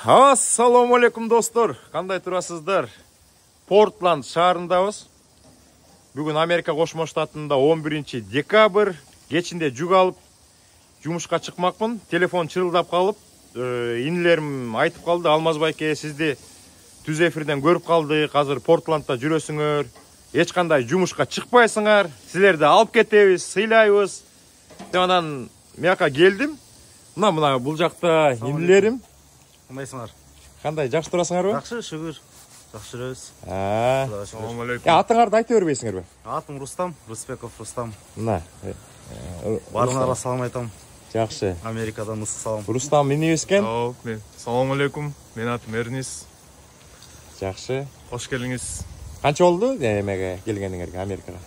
Assalamu alaikum dostlar. Kандай turasыздар? Портланд шаарындабыз. Бүгүн Америка Кошмо Штатында 11 декабрь кечинде жүк алып жумушка чыкмакмын. Телефон чырылдап калып, инилерим айтып калды, Алмаз байке, сизди түз эфирден көрүп калдык. Азыр Портландда жүрөсүңөр. Эч кандай жумушка чыкпайсыңар. Силерди алып кетебиз, сыйлайбыз. Деп анан мияка келдим. Мына бул жакта инилерим. Кандайсыңар? Кандай, жакшы турасыңарбы? Жакшы, шүгүр. Жакшы жүрөбүз. Ассаламу алейкум. Атыңарды айта бербейсиңерби? Атым Рустам, Рыспеков Рустам. Мына. Баарыңарга салам айтам. Жакшы. Америкадан ысык салам. Рустам инибиз экен. Салам алейкум. Мен атым Эрнис. Жакшы. Кош келиңиз. Канча болду эмеге келгениңерге, Америкага?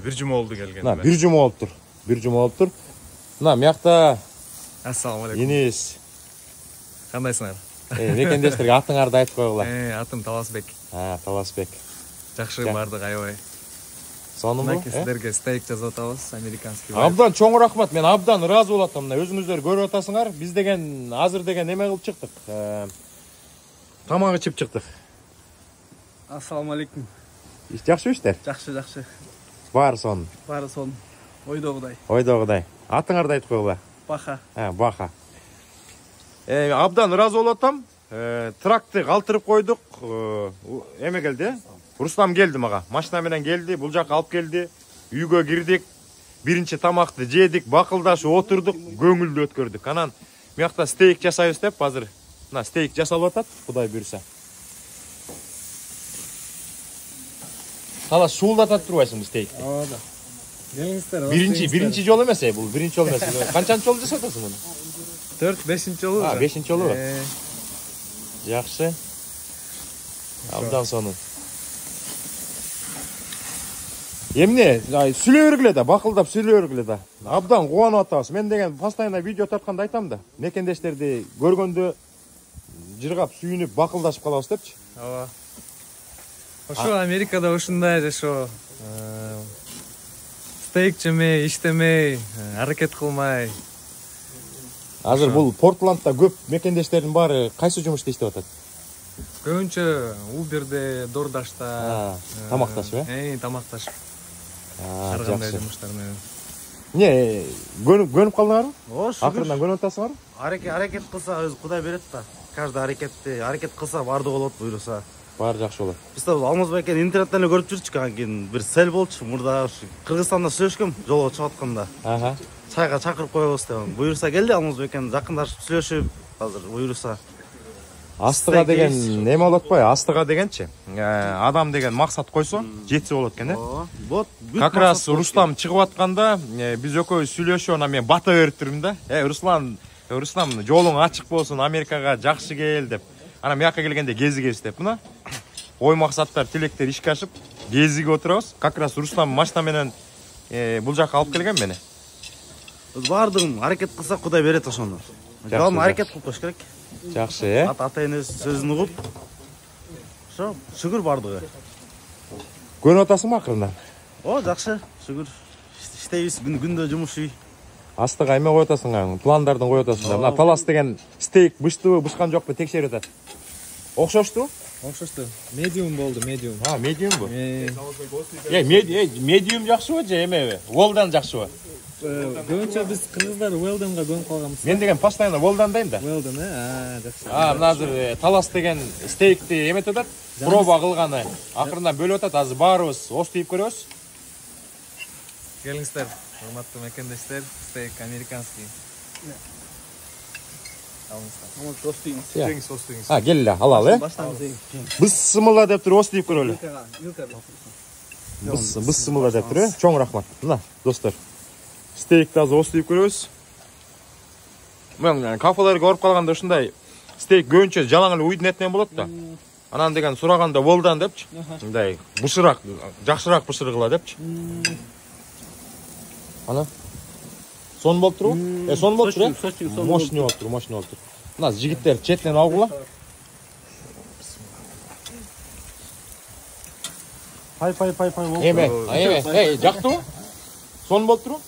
Бир жума болду келгениме. Мына бир жума болуптур. Бир жума болуптур. Мына мякта Ассаламу алейкум. инибиз. Кандайсыңар? Мекендештерге атыңарды айтып койгула. Атым Таласбек. Таласбек. Жакшы бардык, аябай. Сонумбу? Сиздерге стейк жасап атабыз, американский. Абдан чоң рахмат. Мен абдан ыраазы болуп атам. Мына өзүңүздөр көрүп атасыңар. Биз деген азыр деген эме кылып чыктык. Тамак ичип чыктык. Ассаламу алейкум. Жакшыбы иштер? Жакшы. Баары сон. Ойдогудай. Атыңарды айтып койгула. Баха. Баха. Абдан ыраазы болуп атам. Тракты калтырып койдук. Эме келди. Рустам келди мага. Машина менен келди, бул жака алып келди. Үйгө кирдик. Биринчи тамакты жедик, бакылдашып отурдук, көңүлдүү өткөрдүк. Анан мыякта стейк жасайбыз деп азыр мына стейк жасалып атат, Кудай буйруса. Кала шуулдатат турбайсыңбы стейкти? Ооба. Келиңиздер. Биринчи жолу эмес, бул биринчи жолу эмес. Канчанчы жолу жасап атасың муну? 4-5 жолу. 5 жолу. Жакшы. Абдан сонун. Эмне, сүйлөй бергиле да, бакылдап сүйлөй бергиле да. Абдан кубанып атабыз. Мен деген постоянно видео тартканда айтам да. Мекендештерди көргөндө жыргап, сүйүнүп, бакылдашып калабыз депчи. Ооба. Ошо Америкада ушундай жашоо. Стейк жемей, иштемей, аракет кылмай. Азыр бул Портландда көп мекендештердин баары кайсы жумушта иштеп атат? Көбүнчө Uber'де, DoorDash'та, тамакташып, тамакташып. Ар Жакшы. кандай жумуштар менен. Не, көнүп калдыңарбы? Ооба, шүгүр. Акырынан көнүп атасыңарбы? Аракет кылса өзү Кудай берет да. Каждый аракет кылса баардыгы болот буйруса. Баары жакшы болот. Биз да Алмаз байкени интернеттен эле көрүп жүрчүк, анан кийин бир сел болчу. Мурда Кыргызстанда сүйлөшкөм, жолго чыгып атканда. Чайга чакырып коебуз деп. Буйруса келди Алмаз байкен, жакындашып сүйлөшүп, азыр буйруса. Астыга деген неме болот го? Астыга дегенчи, адам деген максат койсо, жетсе болот экен, Вот. Как раз Рустам чыгып атканда, биз экөөбүз сүйлөшүп, анан мен бата берип турдум да. Рустам, жолуң ачык болсун, Америкага жакшы кел деп. Анан мияка келгенде кезигебиз деп. Мына ой максаттар, тилектер ишке ашып, кезиге отурабыз. Как раз Рустам машина менен бул жака алып келген мени. Баардыгын аракет кылса Кудай берет ошону. Жалпы аракет кылып кош керек. Жакшы, Ата энеси сөзүн угуп. Ошо, шүгүр баардыгы. көнүп атасыңбы акырынан? Жакшы, шүгүр. Иштейбиз, күндө жумуш үй. Астыга эме коюп атасың, пландардын коюп атасың. Мына Талас деген стейк быштыбы, бышкан жокпу текшерип атат. Окшошту? Окшошту. Медиум болду, медиум. Медиумбу? Медиум жакшыбы же эмеби? Well жакшыбы? Көбүнчө биз кыргыздар Well-га көнүп калганбыз. Мен деген постоянно well дейм да. Well, жакшы. Мына азыр Талас деген стейкти эметип атат, проба кылганы. Акырындан бөлүп атат, азыр баарыбыз остуйуп көрөбүз. Келиңиздер, урматтуу мекендештер, стейк американский. Остуйуңуз. Келе, алалы, Бысымыла деп туруп остуйуп көрөлү. Бысымыла деп туруп, чоң рахмат. Мына, достор. Стейкти азыр остуйуп көрөбүз. Мен кафелерге барып калганда ушундай стейк көбүнчө жалаң эле уйдун этинен болот да. Анан деген сураганда well депчи. Мындай бышырак, жакшыраак бышыргыла депчи. Ана. Сон болуп турбу? Сон болуп тур, Мощный болуп тур. Мына жигиттер четинен алгыла. Пай болуп. Эме, жактыбы? Сон болуп турбу?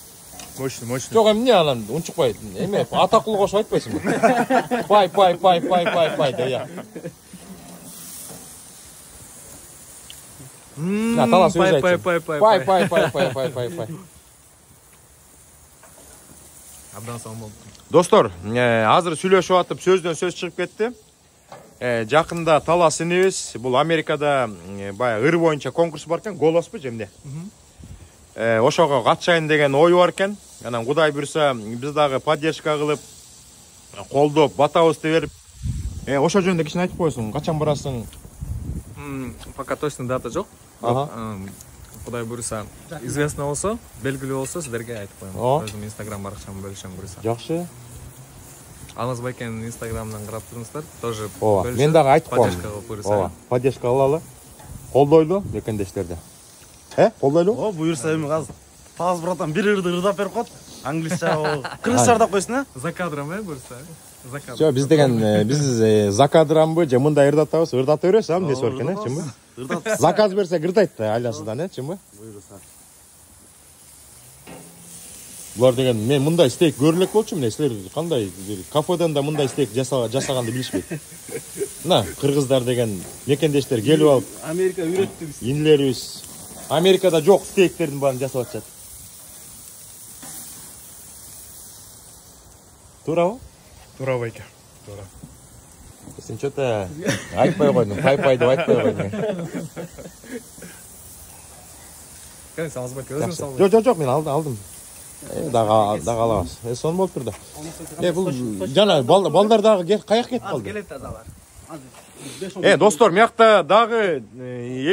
Мощный. Жок, эмне анан унчукпай. Эме атакулуу кошуп айтпайсыңбы? Пай дея. На, талас өзү айтсын. Пай. Абдан сау болду. Достор, азыр сүйлөшүп атып сөздөн сөз чыгып кетти. Жакында Талас инебиз, бул Америкада баягы ыр боюнча конкурс бар экен, голоспу же эмне? Ошого катышайын деген ою бар экен. Анан Кудай буйруса, биз дагы поддержка кылып, колдоп, батабызды берип, ошо жөнүндө кичине айтып койсуң, качан барасың? Пока точно дата жок. Кудай буйруса, известно болсо, белгилүү болсо сиздерге айтып коем. Өзүм Instagram баракчамды бөлүшөм буйруса. Жакшы. Алмаз байкенин Instagram'дан карап туруңуздар, тоже бөлүшөм. Мен дагы айтып коем. Поддержка кылып буйруса. Поддержка алалы. Колдойлу мекендештерди. Колдойлу? Буйруса эми азыр Талас братан бир ырды ырдап берип коет. Англисча, кыргызча ырдап койсун, За кадром, буйруса. За кадром. Жо, биз деген биз за кадрамбы же мындай ырдатабыз, ырдата беребиз, эмнеси бар экен, чынбы? Ырдат. Заказ берсе ырдайт да айласыдан, чынбы? Буйруса. Булар деген мен мындай стейк көрүлөк болчу, мына силер кандай бир кафеден да мындай стейк жасаганды билишпейт. Мына кыргыздар деген мекендештер келип алып, Америка үйрөттү биз. инилерибиз Америкада жок стейктердин баарын жасап атышат. Туурабы? Туура байке. Сен что-то айтпай койдуң, пай деп айтпай койдуң. Кане Алмаз байке өзүң салбай. Жок, мен алдым. Дагы алабыз. Сон болуп турду. Бул жана балдар дагы каяк кетип калды? Келет тазалар. Достор, мыякта дагы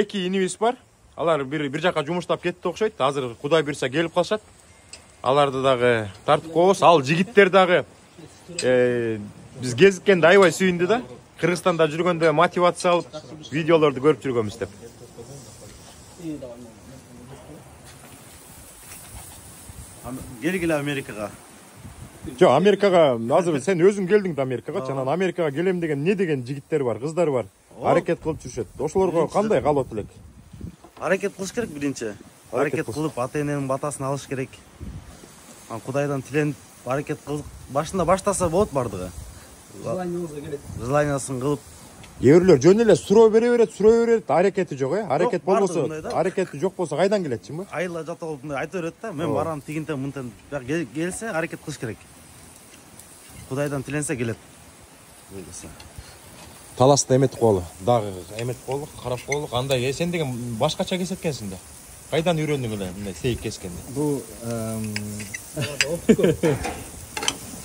эки инибиз бар. Алар бир жака жумуштап кетти окшойт. Азыр Кудай буйруса келип калышат. Аларды дагы тартып коебуз. Ал жигиттер дагы биз кезиккенде аябай сүйүндү да. Кыргызстанда жүргөндө мотивация алып, видеолорду көрүп жүргөнбүз деп. Келгиле Америкага. Жок, Америкага азыр сен өзүң келдиң да Америкага. Жанагы Америкага келем деген не деген жигиттер бар, кыздар бар. Аракет кылып жүрүшөт. Ошолорго кандай каалап элек? Аракет кылыш керек биринчи. Аракет кылып, ата-эненин батасын алыш керек. Кудайдан тиленип, аракет кылып, башында баштаса болот бардыгы. Желаниясын кылып. Кээ бирлер жөн эле суроо бере берет, аракети жок, Аракет болбосо, аракети жок болсо кайдан келет, чынбы? Айла жата болуп мындай айта берет да. Мен барам тигинтен мынтен. Келсе аракет кылыш керек. Кудайдан тиленсе келет. Таласта эметип коелу. Дагы эметип коелу, карап коелу. Кандай, сен деген башкача кесет экенсиң да. Кайдан үйрөндүң эле мындай стейк кескенди? Бул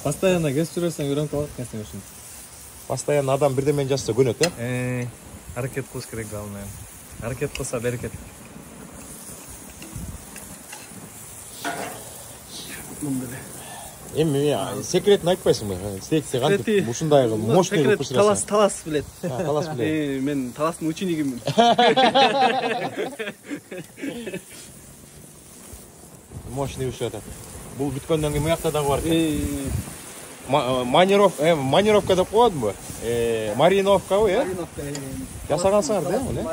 постоянно кесип жүрсөң үйрөнүп калат экенсиң ушун. Постоянно адам бирдемени жасса көнөт, Аракет кылыш керек главное. Аракет кылса берекет. Эми секретин айтпайсыңбы? Стейкти кантип ушундай мощный кылып пышырасың? Талас билет. Талас билет. Мен Таластын ученикимин. Мощный ушат. Бул бүткөндөн кийин мыякта дагы бар экен. Манировка деп коёдунбу? Мариновкабы, Жасагансыңар да, эмне?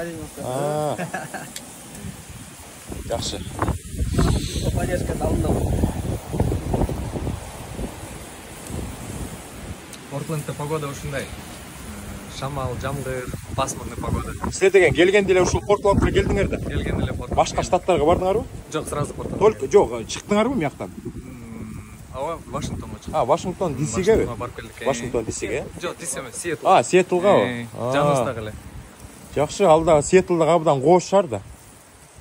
Жакшы. Поддержка алдында. Портлендде погода ушундай. Шамал, жамгыр, пасмурный погода. Силер деген келгенде эле ушул Портландка келдиңер да. Келгенде эле Портланд. Башка штаттарга бардыңарбы? Жок, сразу Портланд. Только жок, чыктыңарбы мыяктан? Ооба, Вашингтонго чыктым. Вашингтон ДСгеби? Барып келдик. Вашингтон ДСге? Жок, ДС эмес, Сиэтл. Сиэтлгабы? Жаныбызда эле. Жакшы, ал да Сиэтлдагы абдан коош да.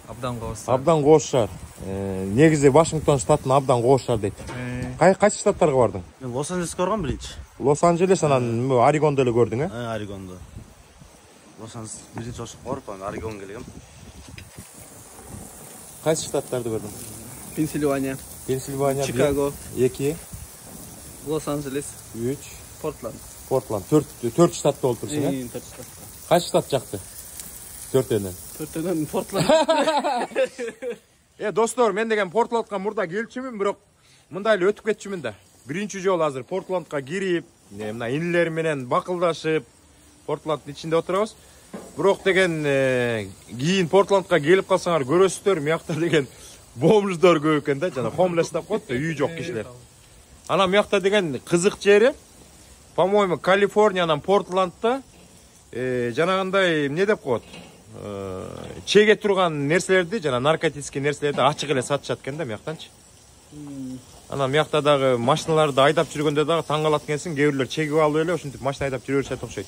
Абдан коош. Абдан коош. Негизи Вашингтон штатын абдан коош дейт. Кайсы штаттарга бардың? Мен Лос-Анджелеске баргам биринчи. Лос-Анджелес, анан Орегондо эле көрдүң, Орегондо. Лос-Анджелес биринчи ошо барып, Орегон келгем. Кайсы штаттарды көрдүң? Пенсильвания, Чикаго, 2, Лос-Анджелес, 3, Портланд. 4 штатта болуп турсуң, Кайсы штат жакты? 4-төнөн. 4-төн Портланд. Достор, мен деген Портландка мурда келчүмүн, бирок мындай эле өтүп кетчүмүн да. Биринчи жолу азыр Портландка кирип, мына инилер менен бакылдашып, Портланддын ичинде отурабыз. Бирок деген кийин Портландка келип калсаңар көрөсүздөр, мыякта деген бомждор көп экен да, жана homeless деп коет да, үй жок кишилер. Анан муякта деген кызык жери, по-моему, Калифорниянан Портландда жанагындай эмне деп коет? Чеге турган нерселерди, жана наркотический нерселерди ачык эле сатышат экен да муяктанчы. Анан муякта дагы машиналарды айдап жүргөндө дагы таң калат экенсиң, кээ бирлер чегип алып эле ушинтип машина айдап жүрө беришет окшойт.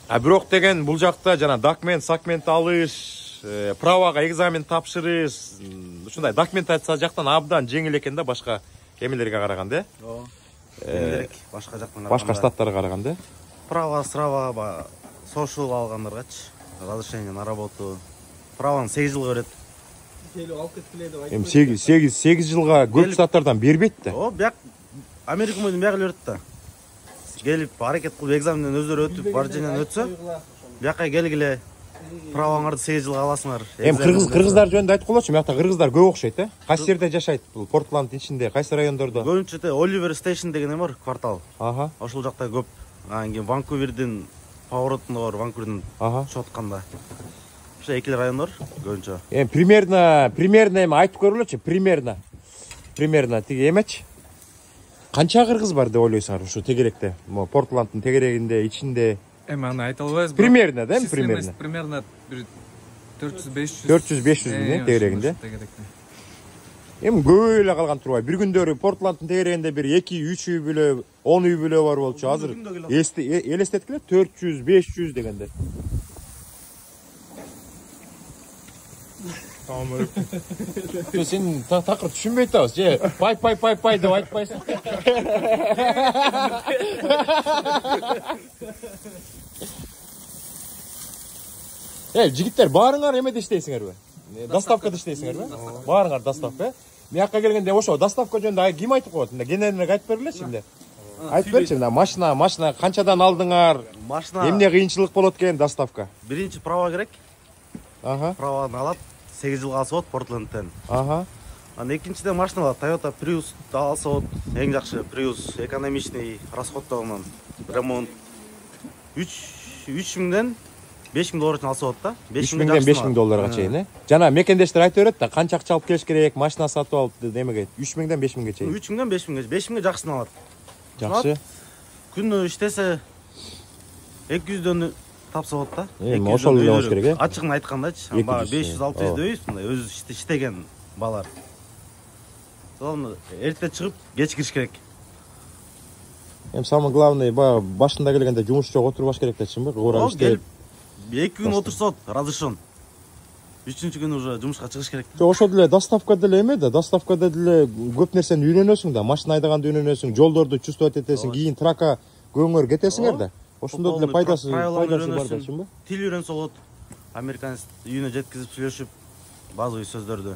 А бирок деген бул жакта жана документ алыш, правага экзамен тапшырыш, ушундай документация жактан абдан жеңил экен да башка эмелерге караганда. Башка жактан Башка штаттарга караганда. Права, срава, social алгандаргачы, разрешение на работу. Праваны 8 жылга берет. Эми 8 жылга көп штаттардан бербейт да. Бияк Америка менен бияк эле берет да. Келип аракет кылып экзаменден өздөрү өтүп, барженен өтсө, бияка келгиле праваңарды 8 жылга аласыңар. Эми кыргыздар жөнүндө айтып коелучу, муякта кыргыздар көп окшойт, э? Кайсы жерде жашайт бул Портланд ичинде, кайсы райондордо? Көбүнчө Оливер Стейшн деген бар, квартал. Аха. Ошол жакта көп. Анан кийин Ванкувердин поворотунда бар, Ванкувердин чотканда. Ошо эки район бар көбүнчө. Эми примерно эми айтып көргүлөчү, примерно тиги эмечи. Канча кыргыз бар деп ойлойсуңар ушу тегеректе? Портланддын тегерегинде, ичинде. Эми аны айта албайбыз. Примерно да, примерно. Примерно 400-500. 400-500 тегерегинде. Эми көп эле калган турбайбы. Бир күндөрү Портланддын тегерегинде бир 2-3 үй бүлө, 10 үй бүлө бар болчу. Азыр элестеткиле 400-500 дегенде. Сен такыр түшүнбөй атабыз. Же пай деп айтпайсың. Жигиттер, баарыңар эмеде иштейсиңерби? Доставкада иштейсиңерби? Баарыңар доставка. Муякка келгенде ошо доставка жөнүндө ким айтып коет? Кененирээк айтып бергилечи эмне? Айтып берчи, машина канчадан алдыңар? Машина эмне кыйынчылык болот экен доставка? Биринчи права керек. Праваны алат, 8 жылга алса болот Портландтан. Анан экинчиден машина алат, Toyota Prius алса болот. Эң жакшы Prius, экономичный расходдогунан. Ремонт 3000ден 5000 доллардан алса болот да. 3000ден 5000 долларга чейин, э? Жана мекендештер айтып берет да, канча акча алып келиш керек, машина сатып алып демеге 3000ден 5000ге чейин. 3000ден 5000ге жакшысын алат. Жакшы. Күнү иштесе 200дөн тапса болот да. Эми ошол эле болуш керек, э? Ачыгын айткандачы, 500-600 дебейбиз, мындай өзү иштеген балар. Соны эрте чыгып, кеч кириш керек. Эми самое главное, башында келгенде жумуш жок отурбаш керек дечимби? Куура иштеп. 2 күн отурсот, разрешен. 3-чү күнү уже жумушка чыгыш керек. Жок, ошол деле доставкада деле эме да, доставкада деле көп нерсени үйрөнөсүң да, машина айдаганды үйрөнөсүң, жолдорду чувствовать этесиң, кийин трака көңөр кетесиңер да. Ошондо деле пайдасы бар дечимби? Тил үйрөнсө болот. Американец үйүнө жеткизип сүйлөшүп, базовый сөздөрдү.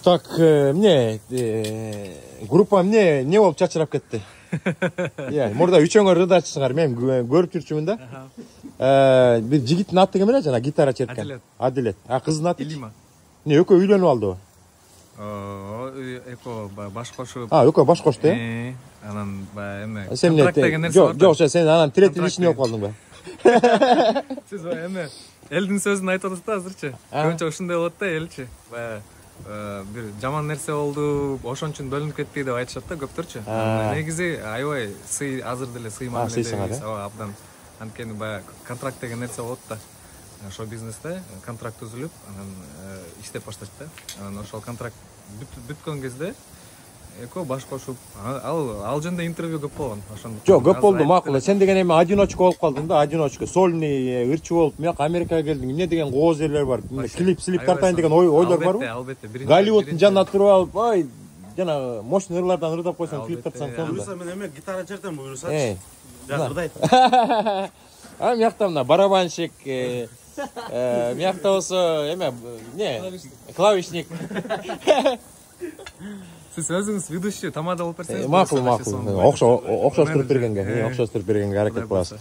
Так, эмне группа эмне болуп чачырап кетти? Мурда үчөөңөр ырдачысыңар, мен көрүп жүрчүмүн да. Бир жигиттин аты ким эле жана гитара черткен? Адилет. Кыздын аты? Илима. Не, экөө үйлөнүп алдыбы? Экөө баш кошуп. Экөө баш кошту, э? Анан эме контракт деген нерсе бар. Жок, сен анан тирет илишин болуп калдың ба? Сиз эме элдин сөзүн айтып атасыз да азырчы. Көбүнчө ушундай болот да элчи. Бир жаман нерсе болду, ошон үчүн бөлүнүп кетти деп айтышат да көптөрчү. Негизи аябай сый, азыр деле сый мамиледебиз. Абдан. Анткени баягы контракт деген нерсе болот да. Шоу бизнесте контракт түзүлүп, анан иштеп баштайт да. Анан ошол контракт бүткөн кезде экөө баш кошуп, ал жөнүндө интервью көп болгон. Жок, көп болду, макул. Сен деген эми одиночка болуп калдың да, одиночка. Сольный ырчы болуп, муяка Америкага келдиң. Эмне деген кооз жерлер бар. Клип тартайын деген ойлор барбы? Албетте. Голливуддун жанына туруп алып, ой, жана мощный ырлардан ырдап койсоң, клип тартсаң буюрса мен эме гитара чертем, буюрсачы. Ырдайт. Муякта мына барабанщик, муякта болсо эме, клавишник. Сиз өзүңүз ведущий, тамада болуп берсеңиз. Макул. Окшоштуруп бергенге аракет кыласыз.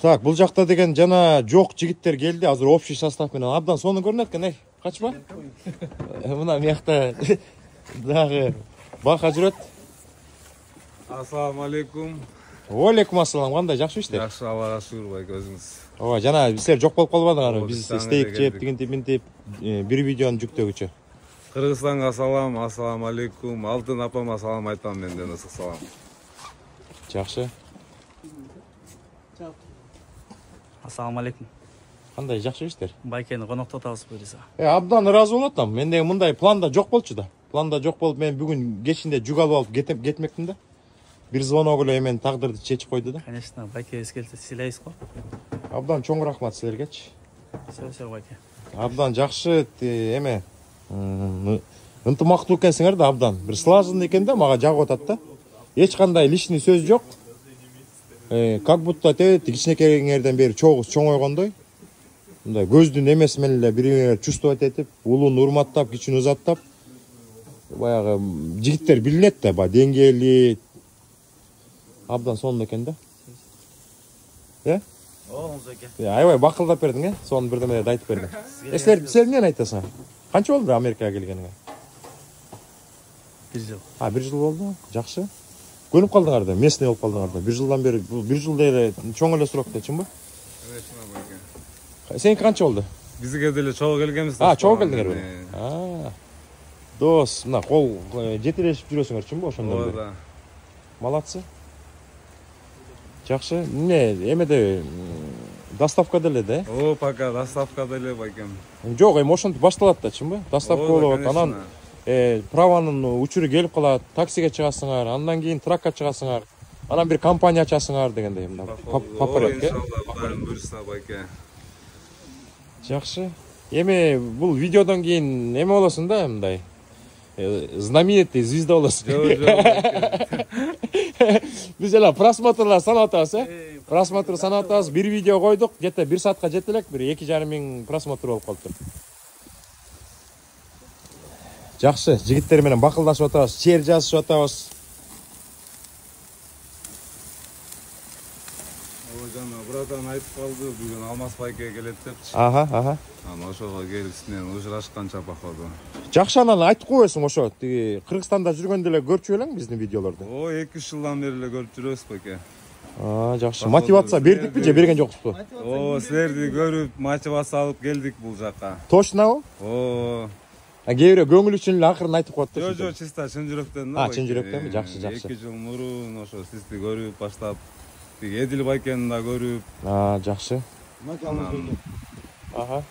Так, бул жакта деген жана жок жигиттер келди. Азыр общий состав менен абдан сонун көрүнөт экен, качпа? Мына муякта дагы бака жүрөт. Ассаламу алейкум. Алейкум ассалам, кандай жакшы иштер? Жакшы, Аллага шүгүр байке, өзүңүз. Ооба, жана силер жок болуп калбадыңар. Биз Biz стейк жеп, тигинтип минтип бир видеону жүктөгүчү. Кыргызстанга салам, ассаламу алейкум. Алтын апама салам айтам менден, ысык салам. Жакшы. Ассаламу алейкум. Кандай жакшы иштер? Байкени коноктотабыз буюрса. Абдан ыраазы болуп атам. Менде мындай планда жок болчу да. Планда жок болуп, мен бүгүн кечинде жүк алып алып кетмекмин да. Бир звонок эле мен тагдырды чечип койду да. Конечно, байкебиз келсе силейбиз го. Абдан чоң рахмат силергечи. Все байке. Абдан жакшы эме ынтымактуу экенсиңер да, абдан. Бир слаженный экен да, мага жагып атат да. Эч кандай лишний сөз жок. Как будто кичинекейиңерден бери чогуз чоңойгондой. Мындай көздүн эмеси менен эле бириңер чувствовать этип, улууну урматтап, кичини узаттап, баягы жигиттер билинет да, баягы деңгээли. Абдан сонун экен да. Ооңуз байке. Аябай бакылдап бердиң, сонун бирдемелерди айтып бердиң. Силер эмнени айтасың? Канча болду Америкага келгениңе? 1 жыл. 1 жыл болду. Жакшы. Көнүп калдыңар да, местный болуп калдыңар да. 1 жылдан бери, 1 жыл деле чоң эле срок да, чынбы? Сеники канча болду? Бизге деле чогуу келгенбиз. Чогуу келдиңерби? Дос, мына кол жетелешип жүрөсүңөр, чынбы ошондон бери? Ооба. Молодцы. Жакшы. Эмеде доставка деле да? О, пока доставка деле байкем. Жок, ошентип башталат да, чынбы? Доставка болот, анан праванын учуру келип калат, таксиге чыгасыңар, андан кийин тракка чыгасыңар, анан бир компания ачасыңар дегендей, мындай по порядку. Иншалла, буюрса байке. Жакшы. Эми бул видеодон кийин эме болосуң да, мындай знаменитый звезда болосуң. Жок. Биз эле просмотрлар санап атабыз, Просмотр санап атабыз. Бир видео койдук, где-то 1 саатка жете элек, бир 2,5 миң просмотр болуп калыптыр. Жакшы, жигиттер менен бакылдашып атабыз, чер жазышып атабыз. Buradan айтып калды, бүгүн Алмаз байке келет депчи. Аха. Анан ошого келип сизден учурашканча походу. Жакшы, анан айтып койбойсуң ошо, тиги Кыргызстанда жүргөндө эле көрчү белең биздин видеолорду? 2 жылдан бери эле көрүп жүрөбүз байке. Жакшы. Мотивация бердикпи же берген жокпузбу? Силерди көрүп, мотивация алып келдик бул жакка. Точнобу? Кээ бирөө көңүл үчүн эле акырын айтып коет да. Жок, чиста чын жүрөктөн да. Чын жүрөктөнбү? Жакшы. 2 жыл мурун ошо сизди көрүп баштап, Эдил байкени да көрүп. Жакшы. Аха.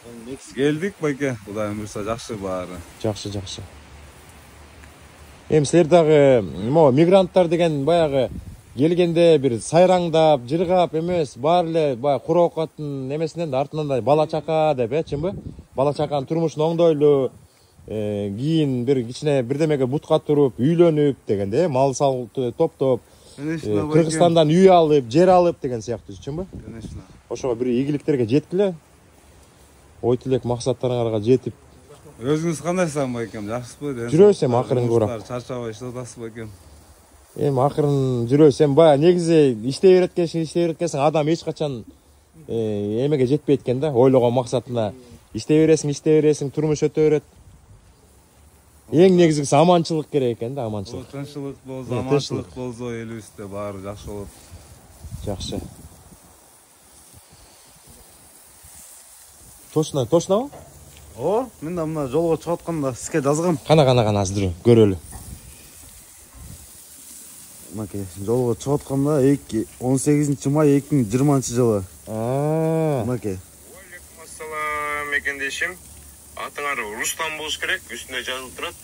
Келдик байке, Кудайым буйрса жакшы баары. Жакшы. Эми силер дагы могу мигранттар деген баягы келгенде бир сайраңдап, жыргап эмес, баары эле баягы куру оокаттын эмесинен да артынан да бала чака деп, чынбы? Бала чаканын турмушун оңдойлу, кийин бир кичине бирдемеге бутка туруп, үйлөнүп дегенде, мал сал топтоп, Кыргызстандан үй алып, жер алып деген сыяктуу, чынбы? Конечно. Ошого бир ийгиликтерге жеткиле. Ой тилек максаттарыңарга жетип. Өзүңүз кандайсың байкем, жакшысызбы? Жүрөбүз эми акырынкы урап. Чарчабай иштеп байкем. Эми акырын жүрөбүз. Эми баягы негизи иштей береткенсиң, адам эч качан эмеге жетпейт экен да, ойлогон максатына. Иштей бересиң, турмуш өтө берет. Эң негизгиси аманчылык керек экен да, аманчылык. Тынччылык болсо, аманчылык болсо, элибизде баары жакшы болот. Жакшы. Точнобу? Мен да мына жолго чыгып атканда сизге жазгам. Кана азыр көрөлү. Мынакей жолго чыгып атканда 18 май 2020 жылы. Мынакей. Алейкум ассалам мекендешим. Атыңар Рустам болуш керек, үстүндө жазылып турат.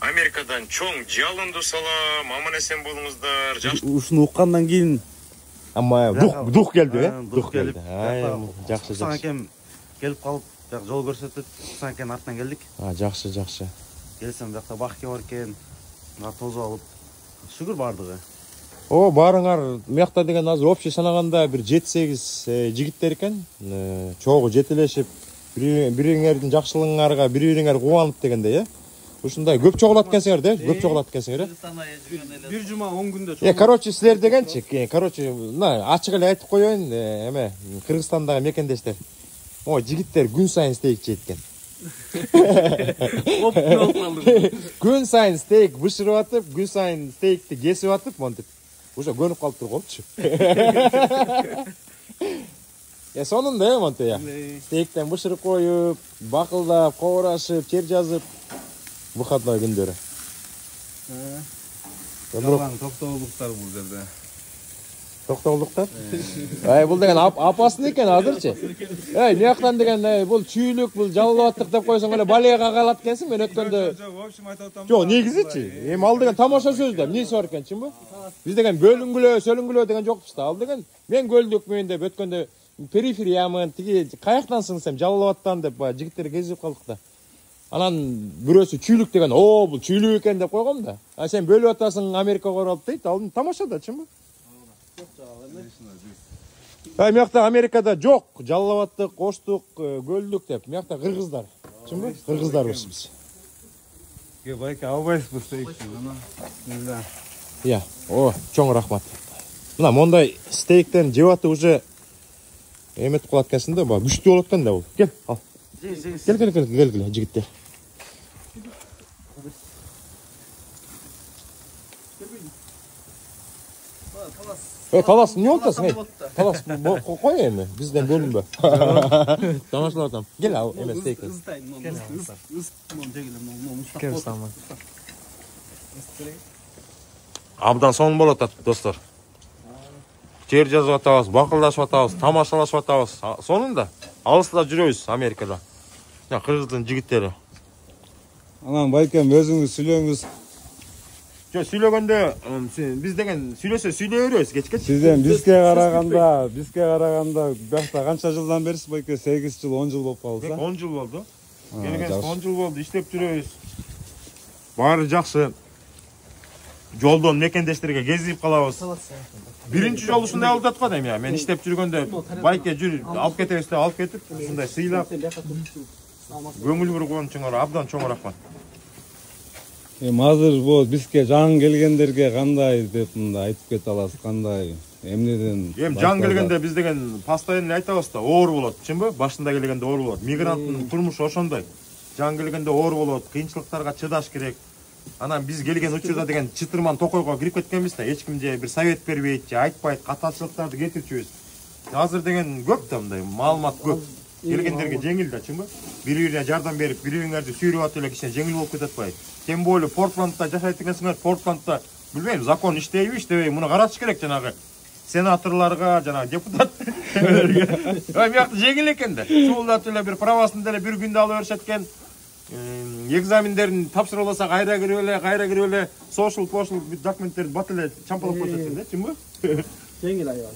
Америкадан чоң жалынды салам, аман-эсен болуңуздар. Ушуну уккандан кийин Амма дух келди, дух келди. Жакшы. Акем келип калып, жол көрсөтүп, Акем артынан келдик. Жакшы. Келсем жакта бакке бар экен. Тозуп алып. Шүгүр бардыгы. Баарыңар мыякта деген азыр общий санаганда бир 7-8 жигиттер экен. Чогуу жетелешип, бириңердин жакшылыгыңарга бириңер кубанып дегендей, ушундай көп чогулат экенсиңер да, көп чогулат экенсиңер. Бир жума 10 күндө. Короче, силер дегенчи, мына ачык эле айтып коеюн, эме Кыргызстандагы мекендештер. Жигиттер күн сайын стейк жейт экен. Күн сайын стейк бышырып атып, күн сайын стейкти кесип атып, монтип. Уже көнүп калыптыр голчу. Сонунда монте я. Стейктен бышырып коюп, бакылдап, кобурашып, чер жазып выходной күндөрү. Токтоолуктар бул жерде. Токтоолуктар? Бул деген апасын экен азырчы. Мияктан деген бул чүйлүк, бул жалалаттык деп койсоң эле балега калат экенсиң. Мен өткөндө жок, негизичи. Эми ал деген тамаша сөз да, эмнеси бар экен, чынбы? Биз деген бөлүнгүлө, сөлүнгүлө деген жокпуз да. Ал деген мен көлдүкмүн деп өткөндө перифериямын, тиги каяктансың десем Жалал-Абадтан деп жигиттер кезип калдык да. Анан бирөөсү чүйлүк деген, бул чүйлүк экен деп койгом да. Сен бөлүп атасың Америкага барып дейт. Ал тамаша да, чынбы? Миякта Америкада жок, Жалал-Абадтык, Оштук, Көлдүк деп. Миякта кыргыздар, чынбы? Кыргыздарбыз биз. Байке албайсызбы стейкти? Чоң рахмат. Мына мондай стейктен жеп атып уже эметип калат экенсиң да, күчтүү болот экен да бул. Кел, ал. Кел, жигиттер. Талас, эмне болуп атасың? Талас, кой эми, бизден бөлүнбө. Тамашалап атам. Кел, ал эме стейк. Кел сама. Абдан сонун болуп атат, достор. Жер жазып атабыз, бакылдашып атабыз, тамашалашып атабыз. Сонунда алыста жүрөбүз Америкада. Кыргыздын жигиттери. Анан байкем өзүңүз сүйлөңүз. Сүйлөгөндө биз деген сүйлөсө сүйлөй беребиз кечке. Сизден бизге караганда биякта канча жылдан берисиз байке? 8 жыл, 10 жыл болуп калды. 10 жыл болду. Келгенибиз 10 жыл болду, иштеп жүрөбүз. Баары жакшы. Жолдон мекендештерге кезип калабыз. Биринчи жолу ушундай болуп атат го дейм я. Мен иштеп жүргөндө байке жүр, алып кетебиз деп алып кетип, ушундай сыйлап. Көңүл бур коомчуңар абдан чоң рахмат. Азыр бул бизге жаңы келгендерге кандай деп мындай айтып кете аласыз, кандай эмнеден? Жаңы келгенде биз деген постоянно айтабыз да, оор болот, чынбы? Башында келгенде оор болот. Мигранттын турмушу ошондой. Жаңы келгенде оор болот, кыйынчылыктарга чыдаш керек. Анан биз келген учурда деген чытырман токойго кирип кеткенбиз да, эч ким же бир совет бербейт, же айтпайт, катачылыктарды кетирчүбүз. Азыр деген көп да мындай маалымат көп. Келгендерге жеңил да, чынбы? Бири-бирине жардам берип, бири-бириңерди сүйрөп атып эле кичине жеңил болуп кетет атпайбы? Тем более Портландда жашайт экенсиңер, Портландда билбейм, закон иштейби, иштебейби, муну караш керек жанагы сенаторлорго, жанагы депутат. Биякта жеңил экен да. Суулдатып эле бир правасын деле бир күндө алып беришет экен. Экзамендерин тапшырып алса кайра кирип эле, social документтерди бат эле чампалап коюшат экен да, чынбы? Жеңил аябай.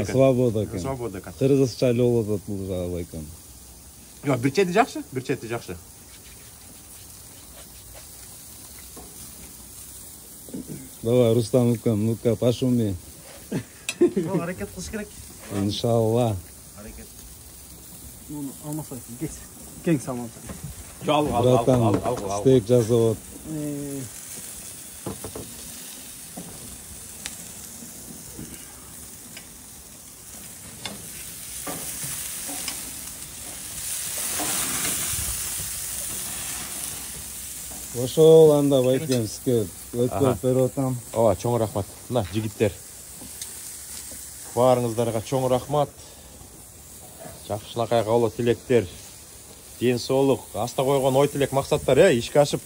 Свобода экен. Кыргызча эле болуп атат бул жагы байкем. Жок, бир чети жакшы. Давай, Рустам укам, ну-ка, пошуми. Аракет кылыш керек. Иншалла. Аракет. Муну алмасайсың, кең саман. Братан, стейк жасап. Ошол анда байкем сизге өткөрүп берип атам. Чоң рахмат. Мына жигиттер. Баарыңыздарга чоң рахмат. Жакшылыкка кабыл тилектер. Ден соолук, аста койгон ой тилек максаттар ишке ашып.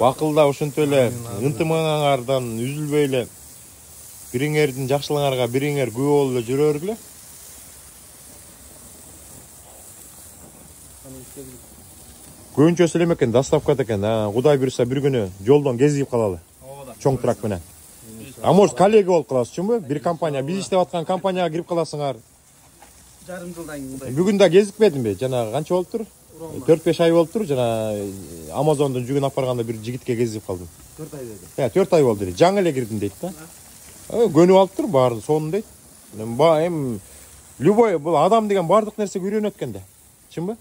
Бакылда ушинтип эле ынтымагыңардан үзүлбөй эле бириңердин жакшылыгыңарга бириңер күбө болуп эле жүрө бергиле. Көбүнчөсү эле экен, доставкада экен. Кудай буйруса бир күнү жолдон кезип калалы. Чоң трак менен. Может коллега болуп каласыз, чынбы? Бир компания, биз иштеп аткан компанияга кирип каласыңар. Жарым жылдан кийин. Бүгүн да кезикпедимби? Жана канча болуптур? 4-5 ай болуптур. Жана Amazon'дон жүгүн алып барганда бир жигитке кезип калдым. 4 ай деди. 4 ай болду. Жаңы эле кирдим дейт да. Көнүп алыптыр баарын сонун дейт. Эми любой бул адам деген бардык нерсеге үйрөнөт экен да. Чынбы?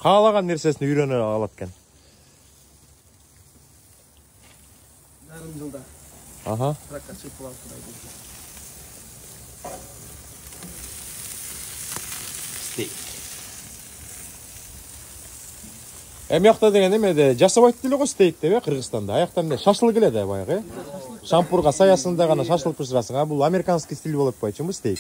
Каалаган нерсесин үйрөнө алат экен. Жарым жылда. Тракка чыгып калат. Стейк. Эмиякта деген эмеде жасабайт деле го стейк деп, Кыргызстанда. Аякта эмне шашлык эле да баягы. шампурга саясында гана шашлык пышырасың, а бул американский стиль болуп атпайчыбы стейк?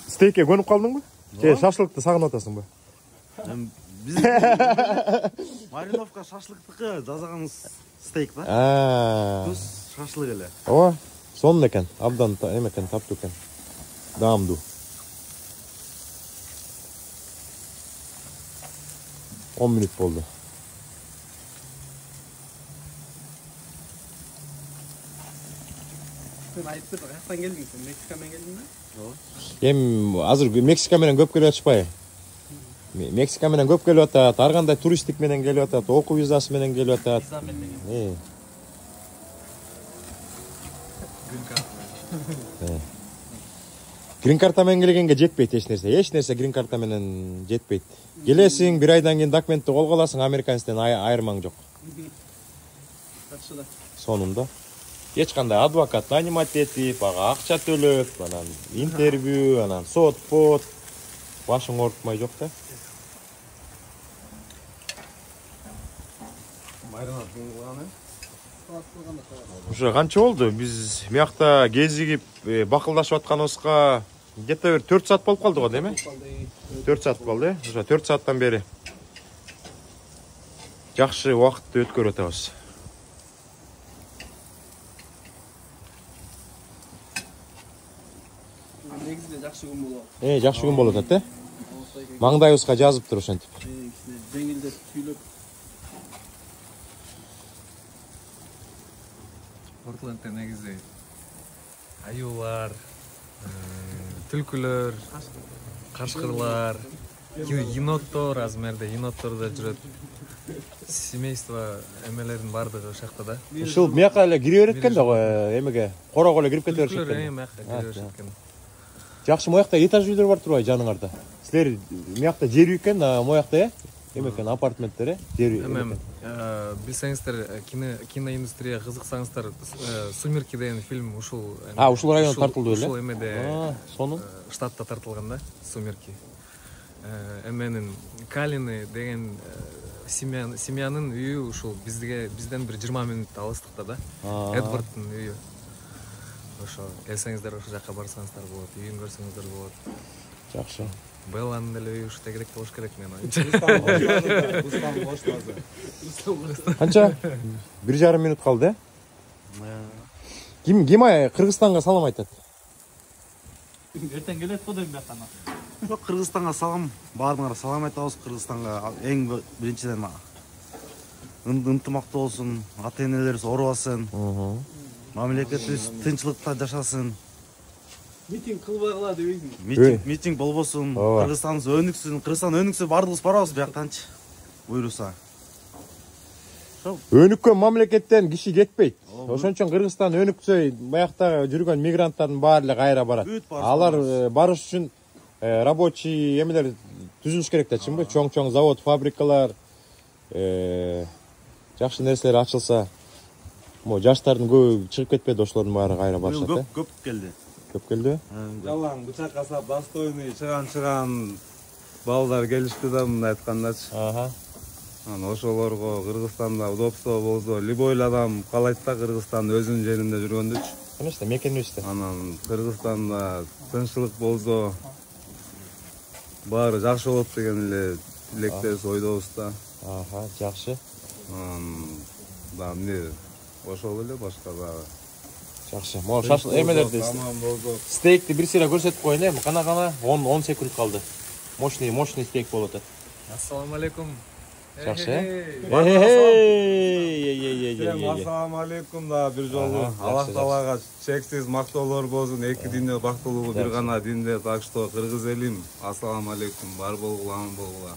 Стейкке көнүп калдыңбы? Же шашлыкты сагынып атасыңбы? Биз мариновка шашлыктыкы, жазаганыбыз стейк да. Түз шашлык эле. Ооба, сонун экен. Абдан эме экен, таптуу экен. Даамдуу. 10 минут болду. Sen ayıptır, kayaktan geldin sen? Meksikadan geldin mi? Эми азыр Мексика менен көп келип атышпайбы? Мексика менен көп келип атат, ар кандай туристтик менен келип атат, окуу визасы менен келип атат. Грин карта менен келгенге жетпейт эч нерсе. Эч нерсе грин карта менен жетпейт. Келесиң, бир айдан кийин документти колго аласың, американецтен айырмаң жок. Сонунда эч кандай адвокат нанимать этип, ага акча төлөп, анан интервью, анан сот, башың ортмай жок да. Уже канча болду? Биз мыякта кезигип бакылдашып атканыбызга где-то бир 4 саат болуп калды го, деме? 4 саат болду, уже 4 сааттан бери жакшы убакытты өткөрүп атабыз. Негізінде жақсы күн болот. Жакшы күн болуп атат, маңдайыбызга жазыптыр ошентип. Жеңилдеп сүйлөп. Портландта негизи аюулар, түлкүлөр, кашкырлар, еноттор, азмерде еноттор да жүрөт. Семейство эмелердин бардыгы ошол жакта да. Ушул мыяка эле кире берет экен да, эмеге корого эле кирип кете беришет Түлкүлөр экен. мыяка кире беришет экен. Жакшы, моякта этаж үйлөр бар турбайбы жаныңарда? Силер мыякта жер үй экен, моякта эме экен, апартменттер, жер үй. Эми билсеңиздер, киноиндустрия кызыксаңыздар, Сумерки деген фильм ушул ушул районда тартылды беле? Ушул эмеде, сонун. штатта тартылган да, Сумерки. Эменин Калины деген семьянын үйү ушул бизден бир 20 мүнөт алыстыкта да. Эдварддын үйү. Ошо келсеңиздер, ошол жака барсаңыздар болот, үйүн көрсөңүздөр болот. Жакшы. Белланын деле үйү ушта керек болуш керек, мен оюмча. Канча? 1,5 мүнөт калды, Ким Кыргызстанга салам айтат? Эртең келет го дейм бияктан. Жок, Кыргызстанга салам, баарыңарга салам айтабыз. Кыргызстанга эң биринчиден ынтымактуу болсун, ата-энелерибиз оорубасын. Мамлекетибиз тынччылыкта жашасын. Митинг кылбагыла дебейсиң. Митинг болбосун. Кыргызстаныбыз өнүксүн. Кыргызстан өнүксө бардыгыбыз барабыз бияктанчы. Буйруса. Өнүккөн мамлекеттен киши кетпейт. Ошон үчүн Кыргызстан өнүксө, баягы жүргөн мигранттардын баары эле кайра барат. Алар барыш үчүн рабочий эмелер түзүлүш керек да, чынбы? Чоң завод, фабрикалар, жакшы нерселер ачылса, жаштардын көбү чыгып кетпеди, ошолордун баары кайра барышат, Көп келди. Көп келди. Жалаң бычак касап достойный чыган балдар келишти да, мындай айткандачы. Ошолорго Кыргызстанда удобство болсо, любой адам каалайт да Кыргызстан өзүнүн жеринде жүргөндүчү. Конечно, мекенибизде. Анан Кыргызстанда тынччылык болсо, баары жакшы болот деген эле тилектебиз, ойдобуз да. Жакшы. Да, эмне ошол эле, башка дагы. Жакшы. Могу шашлык эмелерди, стейкти бир сыйра көрсөтүп коеюн, кана 10 секунд калды. Мощный стейк болуп атат. Ассаламу алейкум. Жакшы. Ассаламу алейкум да бир жолу. Аллах Таалага чексиз мактоолор болсун. Эки динде бактылуу бир гана динде. Так что кыргыз элим, ассаламу алейкум. Бар болгула, аман болгула.